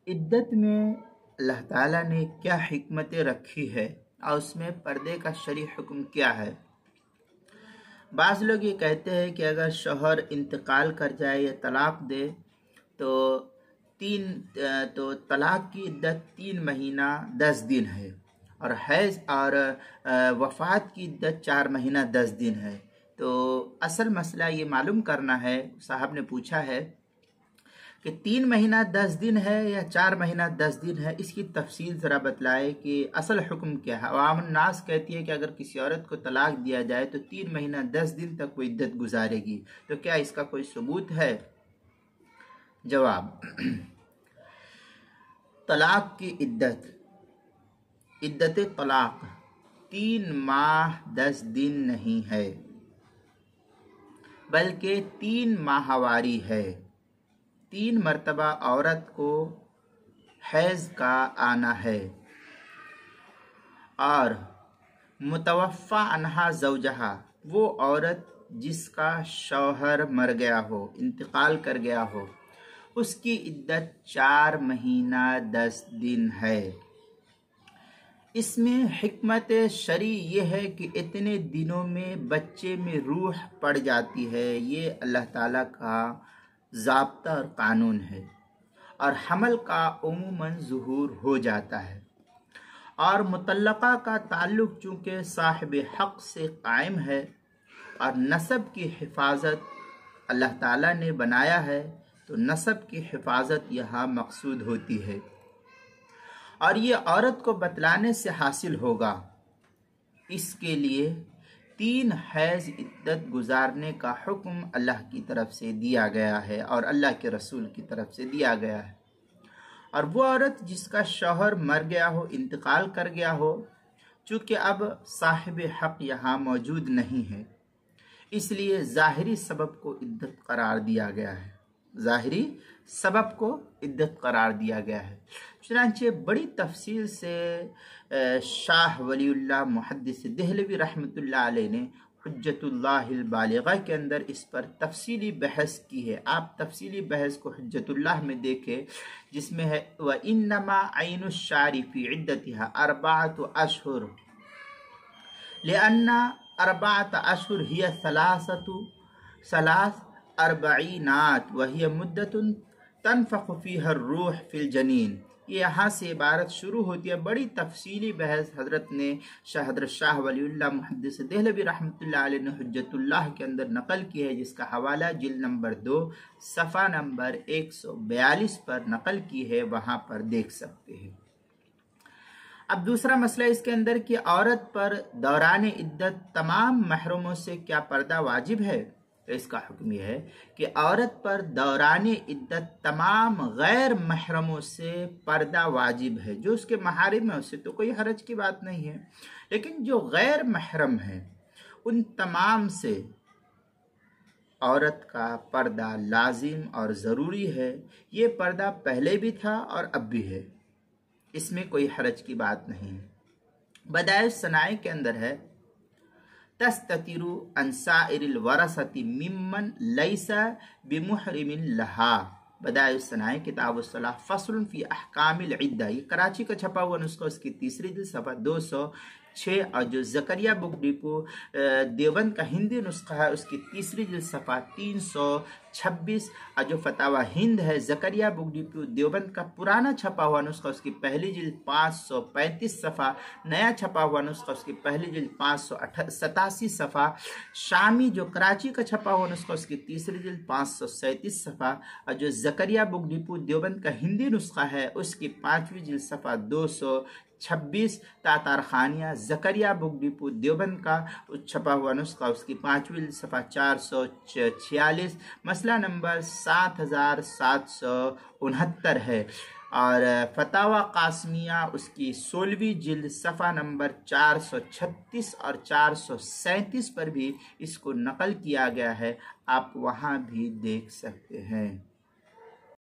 عدت میں اللہ تعالیٰ نے کیا حکمتیں رکھی ہے اور اس میں پردے کا شرعی حکم کیا ہے؟ بعض لوگ یہ کہتے ہیں کہ اگر شوہر انتقال کر جائے یا طلاق دے تو طلاق کی عدت 3 مہینہ 10 دن ہے، اور حیض اور وفات کی عدت 4 مہینہ 10 دن ہے۔ تو اصل مسئلہ یہ معلوم کرنا ہے، صاحب نے پوچھا ہے کہ 3 مہینہ 10 دن ہے یا 4 مہینہ 10 دن ہے، اس کی تفصیل ذرا بتلائے کہ اصل حکم کیا ہے۔ عوام الناس کہتی ہے کہ اگر کسی عورت کو طلاق دیا جائے تو 3 مہینہ 10 دن تک وہ عدت گزارے گی، تو کیا اس کا کوئی ثبوت ہے؟ جواب: طلاق کی عدت طلاق 3 ماہ 10 دن نہیں ہے، بلکہ 3 ماہواری ہے۔ 3 مرتبہ عورت کو حیض کا آنا ہے، اور متوفی عنہا زوجہا وہ عورت جس کا شوہر مر گیا ہو، انتقال کر گیا ہو، اس کی عدت 4 مہینہ 10 دن ہے۔ اس میں حکمت شرعی یہ ہے کہ اتنے دنوں میں بچے میں روح پڑ جاتی ہے، یہ اللہ تعالیٰ کا ضابطہ اور قانون ہے، اور حمل کا عموماً ظہور ہو جاتا ہے، اور مطلقہ کا تعلق چونکہ صاحب حق سے قائم ہے اور نسب کی حفاظت اللہ تعالیٰ نے بنایا ہے، تو نسب کی حفاظت یہاں مقصود ہوتی ہے، اور یہ عورت کو بتلانے سے حاصل ہوگا۔ اس کے لیے 3 حیض عدت گزارنے کا حکم اللہ کی طرف سے دیا گیا ہے اور اللہ کے رسول کی طرف سے دیا گیا ہے۔ اور وہ عورت جس کا شوہر مر گیا ہو، انتقال کر گیا ہو، چونکہ اب صاحب حق یہاں موجود نہیں ہے، اس لیے ظاہری سبب کو عدت قرار دیا گیا ہے، ظاہری سبب کو عدت قرار دیا گیا ہے۔ چنانچہ بڑی تفصیل سے شاہ ولی اللہ محدث دہلوی رحمۃ اللہ علیہ نے حجت اللہ البالغہ کے اندر اس پر تفصیلی بحث کی ہے۔ آپ تفصیلی بحث کو حجت اللہ میں دیکھیں، جس میں ہے وَإِنَّمَا عَيْنُ الشَّعْرِ فِي عِدَّتِهَا 4 أشهر لأن 4 أشهر هي 3 أربعينات وهي مدة تنفخ فيها الروح في الجنين۔ یہ یہاں سے عبارت شروع ہوتی ہے۔ بڑی تفصیلی بحث حضرت شاہ ولی اللہ محدث دہلوی رحمۃ اللہ علیہ نے حجت اللہ کے اندر نقل کی ہے، جس کا حوالہ جلد نمبر 2 صفحہ نمبر 142 پر نقل کی ہے، وہاں پر دیکھ سکتے ہیں۔ اب دوسرا مسئلہ اس کے اندر کہ عورت پر دوران عدت تمام محرموں سے کیا پردہ واجب ہے؟ تو اس کا حکم یہ ہے کہ عورت پر دوران عدت تمام غیر محرموں سے پردہ واجب ہے۔ جو اس کے محارم ہیں اس سے تو کوئی حرج کی بات نہیں ہے، لیکن جو غیر محرم ہیں ان تمام سے عورت کا پردہ لازم اور ضروری ہے۔ یہ پردہ پہلے بھی تھا اور اب بھی ہے، اس میں کوئی حرج کی بات نہیں۔ بدائع الصنائع کے اندر ہے تستتر عن سائر الورثة ممن ليس بمحرم لها۔ بدائع الصنائع کتاب الصلاح فصل فی احکام العدہ، یہ کراچی کا چھپا ہوا نسخہ، اس کی تیسری جلد صفحہ 206، اور جو زکریا بک ڈپو دیوبند کا ہندی نسخہ ہے اس کی تیسری جلد صفحہ 326، اور جو فتاوی ہند ہے زکریا بک ڈپو دیوبند کا پرانا چھپا ہوا نسخہ اس کی پہلی جلد 535 صفحہ، نیا چھپا ہوا نسخہ اس کی پہلی جلد 587 صفحہ، شامی جو کراچی کا چھپا ہوا نسخہ اس کی تیسری جلد 537 صفحہ، اور جو زکریا بک ڈپو دیوبند کا ہندی نسخہ ہے اس کی 5ویں جلد صفحہ 226، تاتار خانیہ زکریا بک ڈپو دیوبند کا چھپا ہوا نسخہ اس کی 5ویں جلد صفحہ 446، مسئلہ نمبر 7769 ہے، اور فتاوی قاسمیہ اس کی 16ویں جلد صفحہ نمبر 436 اور 437 پر بھی اس کو نقل کیا گیا ہے، آپ وہاں بھی دیکھ سکتے ہیں۔